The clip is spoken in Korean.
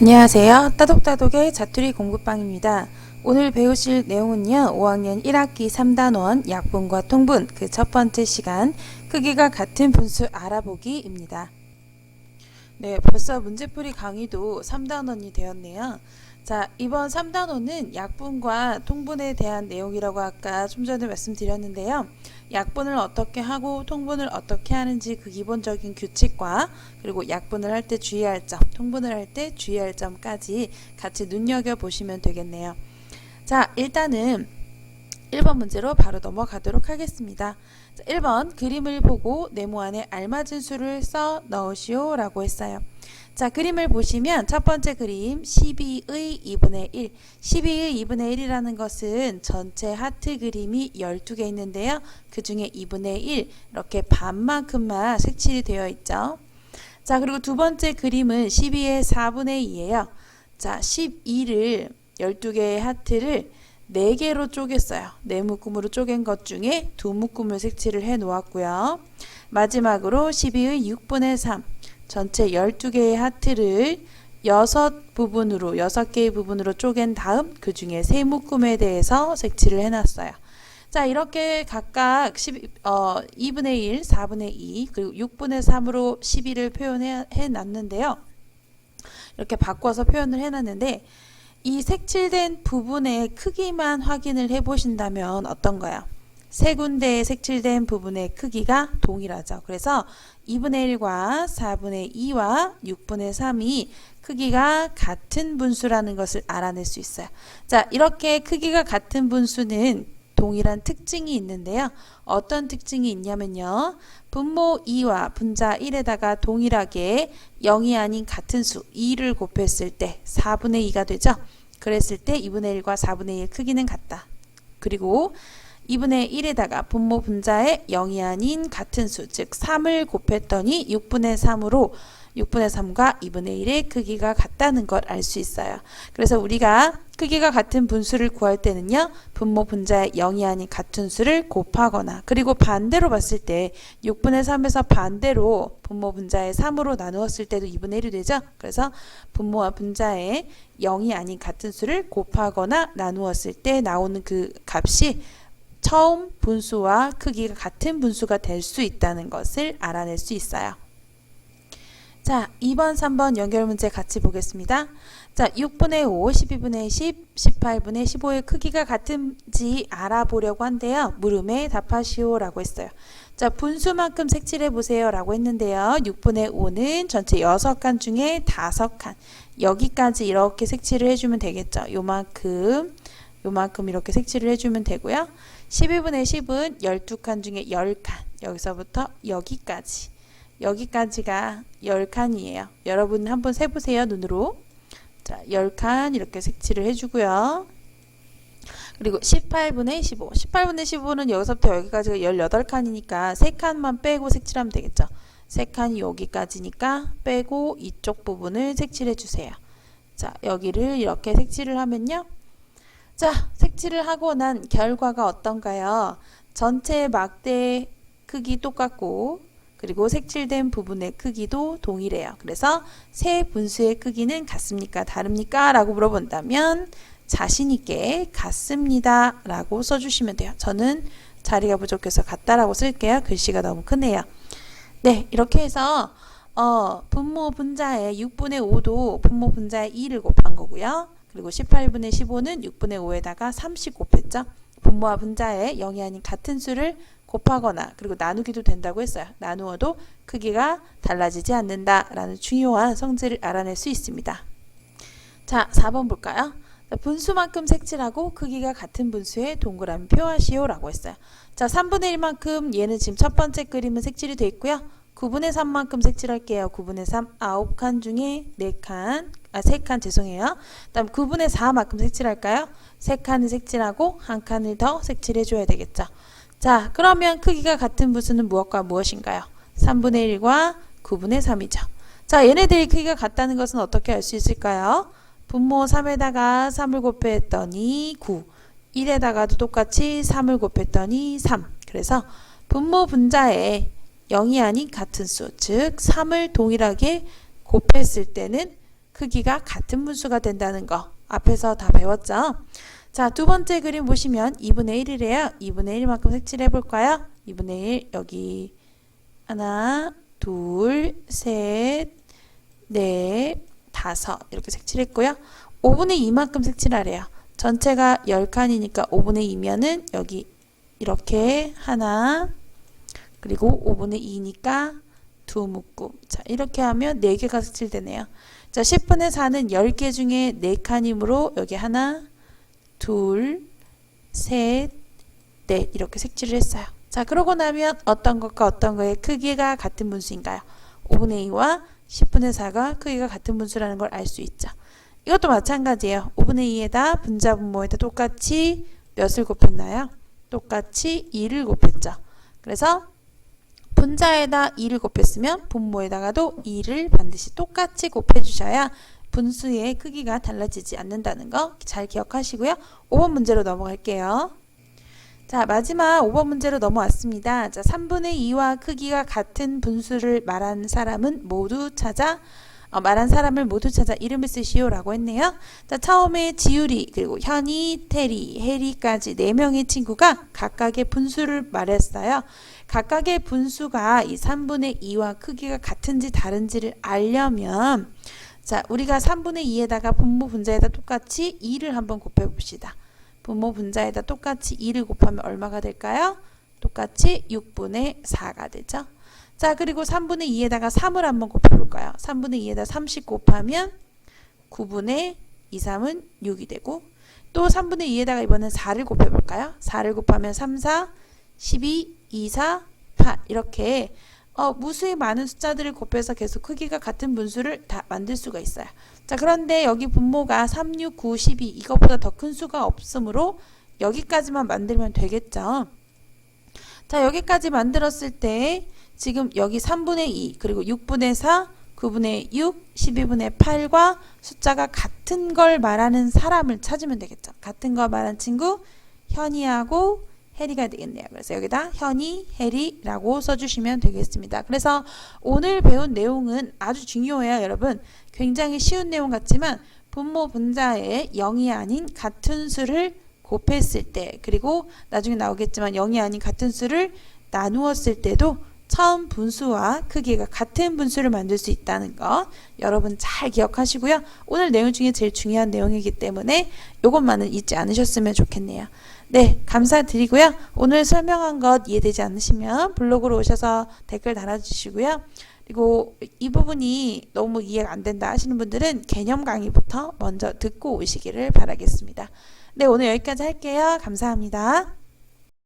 안녕하세요. 따독따독의 자투리 공부방입니다. 오늘 배우실 내용은요. 5학년 1학기 3단원 약분과 통분 그 첫 번째 시간 크기가 같은 분수 알아보기입니다. 네, 벌써 문제풀이 강의도 3단원이 되었네요. 자, 이번 3단원은 약분과 통분에 대한 내용이라고 아까 좀 전에 말씀드렸는데요. 약분을 어떻게 하고 통분을 어떻게 하는지 그 기본적인 규칙과 그리고 약분을 할 때 주의할 점, 통분을 할 때 주의할 점까지 같이 눈여겨보시면 되겠네요. 자, 일단은 1번 문제로 바로 넘어가도록 하겠습니다. 자, 1번 그림을 보고 네모 안에 알맞은 수를 써 넣으시오 라고 했어요. 자, 그림을 보시면 첫 번째 그림 12의 2분의 1 12의 2분의 1이라는 것은 전체 하트 그림이 12개 있는데요. 그 중에 2분의 1 이렇게 반만큼만 색칠이 되어 있죠. 자, 그리고 두 번째 그림은 12의 4분의 2예요. 자, 12를 12개의 하트를 4개로 쪼갰어요. 4묶음으로 쪼갠 것 중에 2묶음을 색칠을 해 놓았고요. 마지막으로 12의 6분의 3 전체 12개의 하트를 6개의 부분으로 쪼갠 다음 그 중에 3묶음에 대해서 색칠을 해놨어요. 자, 이렇게 각각 2분의 1, 4분의 2, 그리고 6분의 3으로 12를 표현해 놨는데요. 이렇게 바꿔서 표현을 해놨는데 이 색칠된 부분의 크기만 확인을 해보신다면 어떤가요? 세 군데에 색칠된 부분의 크기가 동일하죠. 그래서 2분의 1과 4분의 2와 6분의 3이 크기가 같은 분수라는 것을 알아낼 수 있어요. 자, 이렇게 크기가 같은 분수는 동일한 특징이 있는데요. 어떤 특징이 있냐면요. 분모 2와 분자 1에다가 동일하게 0이 아닌 같은 수 2를 곱했을 때 4분의 2가 되죠. 그랬을 때 2분의 1과 4분의 1 크기는 같다. 그리고 2분의 1에다가 분모 분자에 0이 아닌 같은 수, 즉 3을 곱했더니 6분의 3으로 6분의 3과 2분의 1의 크기가 같다는 걸 알 수 있어요. 그래서 우리가 크기가 같은 분수를 구할 때는요. 분모 분자에 0이 아닌 같은 수를 곱하거나 그리고 반대로 봤을 때 6분의 3에서 반대로 분모 분자에 3으로 나누었을 때도 2분의 1이 되죠. 그래서 분모와 분자에 0이 아닌 같은 수를 곱하거나 나누었을 때 나오는 그 값이 처음 분수와 크기가 같은 분수가 될 수 있다는 것을 알아낼 수 있어요. 자, 2번, 3번 연결 문제 같이 보겠습니다. 자, 6분의 5, 12분의 10, 18분의 15의 크기가 같은지 알아보려고 한데요. 물음에 답하시오 라고 했어요. 자, 분수만큼 색칠해 보세요 라고 했는데요. 6분의 5는 전체 6칸 중에 5칸. 여기까지 이렇게 색칠을 해주면 되겠죠. 요만큼 이렇게 색칠을 해주면 되고요. 12분의 10은 12칸 중에 10칸. 여기서부터 여기까지가 10칸이에요. 여러분 한번 세보세요. 눈으로. 자, 10칸 이렇게 색칠을 해주고요. 그리고 18분의 15. 18분의 15는 여기서부터 여기까지가 18칸이니까 3칸만 빼고 색칠하면 되겠죠. 3칸이 여기까지니까 빼고 이쪽 부분을 색칠해 주세요. 자, 여기를 이렇게 색칠을 하면요. 자, 색칠을 하고 난 결과가 어떤가요? 전체 막대 크기 똑같고 그리고 색칠된 부분의 크기도 동일해요. 그래서 세 분수의 크기는 같습니까? 다릅니까? 라고 물어본다면 자신있게 같습니다 라고 써주시면 돼요. 저는 자리가 부족해서 같다라고 쓸게요. 글씨가 너무 크네요. 네, 이렇게 해서 분모 분자에 6분의 5도 분모 분자에 2를 곱한 거고요. 그리고 18분의 15는 6분의 5에다가 30 곱했죠. 분모와 분자에 0이 아닌 같은 수를 곱하거나 그리고 나누기도 된다고 했어요. 나누어도 크기가 달라지지 않는다라는 중요한 성질을 알아낼 수 있습니다. 자, 4번 볼까요? 분수만큼 색칠하고 크기가 같은 분수에 동그라미 표하시오 라고 했어요. 자, 3분의 1만큼 얘는 지금 첫 번째 그림은 색칠이 되어 있고요. 9분의 3만큼 색칠할게요. 9분의 3 9칸 중에 3칸 죄송해요. 다음 9분의 4만큼 색칠할까요? 3칸을 색칠하고 한 칸을 더 색칠해 줘야 되겠죠. 자, 그러면 크기가 같은 분수는 무엇과 무엇인가요? 3분의 1과 9분의 3이죠. 자, 얘네들이 크기가 같다는 것은 어떻게 알 수 있을까요? 분모 3에다가 3을 곱했더니 9 1에다가도 똑같이 3을 곱했더니 3 그래서 분모 분자에 0이 아닌 같은 수, 즉 3을 동일하게 곱했을 때는 크기가 같은 분수가 된다는 거 앞에서 다 배웠죠? 자, 두 번째 그림 보시면 2분의 1이래요. 2분의 1만큼 색칠해 볼까요? 2분의 1 여기 하나, 둘, 셋, 넷, 다섯 이렇게 색칠했고요. 5분의 2만큼 색칠하래요. 전체가 10칸이니까 5분의 2면은 여기 이렇게 하나, 그리고 5분의 2니까 두 묶음. 자, 이렇게 하면 4개가 색칠되네요. 자, 10분의 4는 10개 중에 4칸이므로 여기 하나, 둘, 셋, 넷 이렇게 색칠을 했어요. 자, 그러고 나면 어떤 것과 어떤 거의 크기가 같은 분수인가요? 5분의 2와 10분의 4가 크기가 같은 분수라는 걸 알 수 있죠. 이것도 마찬가지예요. 5분의 2에다 분자 분모에다 똑같이 몇을 곱했나요? 똑같이 2를 곱했죠. 그래서 분자에다 2를 곱했으면 분모에다가도 2를 반드시 똑같이 곱해주셔야 분수의 크기가 달라지지 않는다는 거 잘 기억하시고요. 5번 문제로 넘어갈게요. 자, 마지막 5번 문제로 넘어왔습니다. 자, 3분의 2와 크기가 같은 분수를 말한 사람을 모두 찾아 이름을 쓰시오 라고 했네요. 자, 처음에 지율이, 그리고 현이, 테리, 해리까지 4명의 친구가 각각의 분수를 말했어요. 각각의 분수가 이 3분의 2와 크기가 같은지 다른지를 알려면 자, 우리가 3분의 2에다가 분모 분자에다 똑같이 2를 한번 곱해봅시다. 분모 분자에다 똑같이 2를 곱하면 얼마가 될까요? 똑같이 6분의 4가 되죠. 자, 그리고 3분의 2에다가 3을 한번 곱해볼까요? 3분의 2에다 30 곱하면 9분의 2, 3은 6이 되고 또 3분의 2에다가 이번엔 4를 곱해볼까요? 4를 곱하면 3, 4, 12, 2, 4, 8 이렇게 무수히 많은 숫자들을 곱해서 계속 크기가 같은 분수를 다 만들 수가 있어요. 자, 그런데 여기 분모가 3, 6, 9, 12 이것보다 더 큰 수가 없으므로 여기까지만 만들면 되겠죠. 자, 여기까지 만들었을 때 지금 여기 3분의 2 그리고 6분의 4 9분의 6 12분의 8과 숫자가 같은 걸 말하는 사람을 찾으면 되겠죠. 같은 걸 말하는 친구 현이하고 해리가 되겠네요. 그래서 여기다 현이, 해리라고 써주시면 되겠습니다. 그래서 오늘 배운 내용은 아주 중요해요, 여러분. 굉장히 쉬운 내용 같지만 분모 분자에 0이 아닌 같은 수를 곱했을 때 그리고 나중에 나오겠지만 0이 아닌 같은 수를 나누었을 때도 처음 분수와 크기가 같은 분수를 만들 수 있다는 거 여러분 잘 기억하시고요. 오늘 내용 중에 제일 중요한 내용이기 때문에 이것만은 잊지 않으셨으면 좋겠네요. 네, 감사드리고요. 오늘 설명한 것 이해되지 않으시면 블로그로 오셔서 댓글 달아주시고요. 그리고 이 부분이 너무 이해가 안 된다 하시는 분들은 개념 강의부터 먼저 듣고 오시기를 바라겠습니다. 네, 오늘 여기까지 할게요. 감사합니다.